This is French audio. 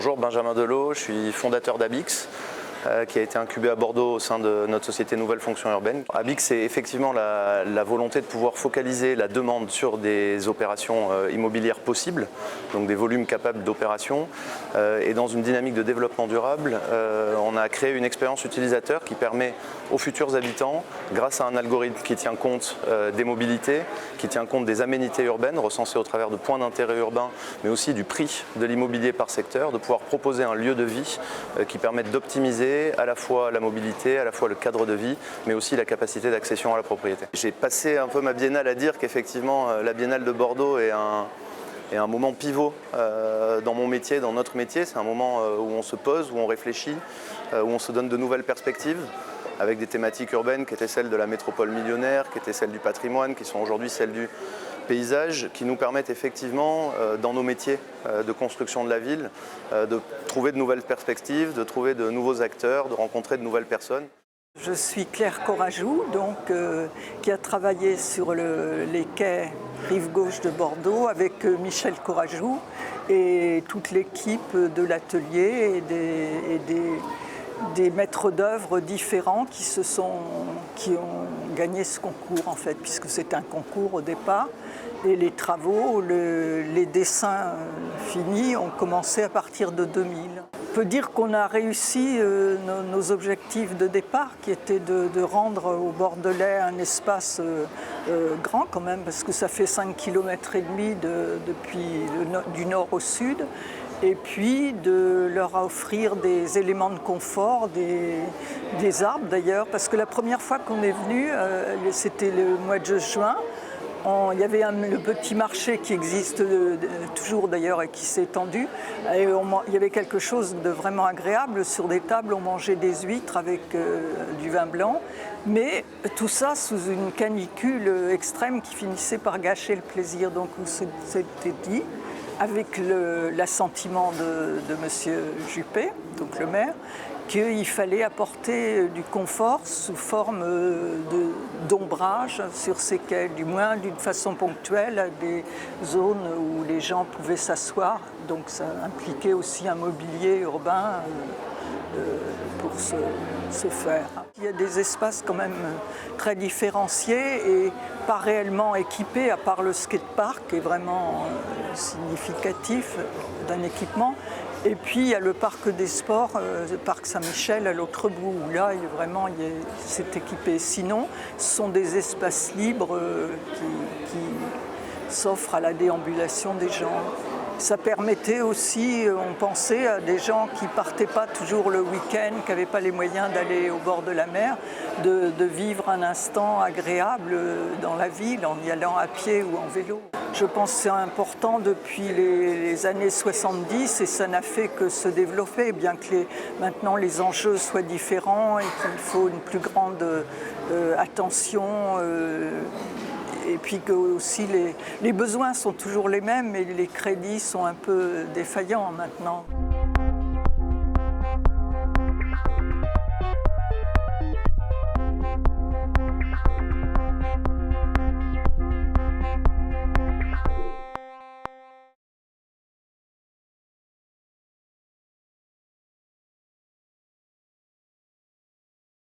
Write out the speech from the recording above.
Bonjour, Benjamin Delot, je suis fondateur d'Abix, qui a été incubé à Bordeaux au sein de notre société Nouvelles Fonctions Urbaines. Abix, c'est effectivement la volonté de pouvoir focaliser la demande sur des opérations immobilières possibles, donc des volumes capables d'opération. Et dans une dynamique de développement durable, on a créé une expérience utilisateur qui permet aux futurs habitants, grâce à un algorithme qui tient compte des mobilités, qui tient compte des aménités urbaines recensées au travers de points d'intérêt urbain, mais aussi du prix de l'immobilier par secteur, de pouvoir proposer un lieu de vie qui permette d'optimiser à la fois la mobilité, à la fois le cadre de vie, mais aussi la capacité d'accession à la propriété. J'ai passé un peu ma biennale à dire qu'effectivement la biennale de Bordeaux est un moment pivot dans mon métier, dans notre métier. C'est un moment où on se pose, où on réfléchit, où on se donne de nouvelles perspectives, avec des thématiques urbaines qui étaient celles de la métropole millionnaire, qui étaient celles du patrimoine, qui sont aujourd'hui celles du paysage, qui nous permettent effectivement, dans nos métiers de construction de la ville, de trouver de nouvelles perspectives, de trouver de nouveaux acteurs, de rencontrer de nouvelles personnes. Je suis Claire Corajou, qui a travaillé sur les quais rive gauche de Bordeaux avec Michel Corajou et toute l'équipe de l'atelier et des maîtres d'œuvre différents qui ont gagné ce concours en fait, puisque c'est un concours au départ. Et les travaux, les dessins finis ont commencé à partir de 2000. On peut dire qu'on a réussi nos objectifs de départ, qui étaient de rendre au Bordelais un espace grand quand même, parce que ça fait 5,5 km du nord au sud. Et puis de leur offrir des éléments de confort, des arbres d'ailleurs, parce que la première fois qu'on est venu, c'était le mois de juin, il y avait le petit marché qui existe toujours d'ailleurs et qui s'est étendu. Et il y avait quelque chose de vraiment agréable. Sur des tables, on mangeait des huîtres avec du vin blanc, mais tout ça sous une canicule extrême qui finissait par gâcher le plaisir. Donc on s'était dit, avec l'assentiment de M. Juppé, donc le maire, qu'il fallait apporter du confort sous forme d'ombrage sur ces quais, du moins d'une façon ponctuelle, à des zones où les gens pouvaient s'asseoir. Donc ça impliquait aussi un mobilier urbain pour se faire. Il y a des espaces quand même très différenciés et pas réellement équipés, à part le skatepark, qui est vraiment significatif d'un équipement. Et puis il y a le parc des sports, le parc Saint-Michel à l'autre bout, où là c'est équipé. Sinon, ce sont des espaces libres qui s'offrent à la déambulation des gens. Ça permettait aussi, on pensait à des gens qui ne partaient pas toujours le week-end, qui n'avaient pas les moyens d'aller au bord de la mer, de vivre un instant agréable dans la ville en y allant à pied ou en vélo. Je pense que c'est important depuis les années 70 et ça n'a fait que se développer, bien que maintenant les enjeux soient différents et qu'il faut une plus grande attention. Et puis que aussi les besoins sont toujours les mêmes, mais les crédits sont un peu défaillants maintenant.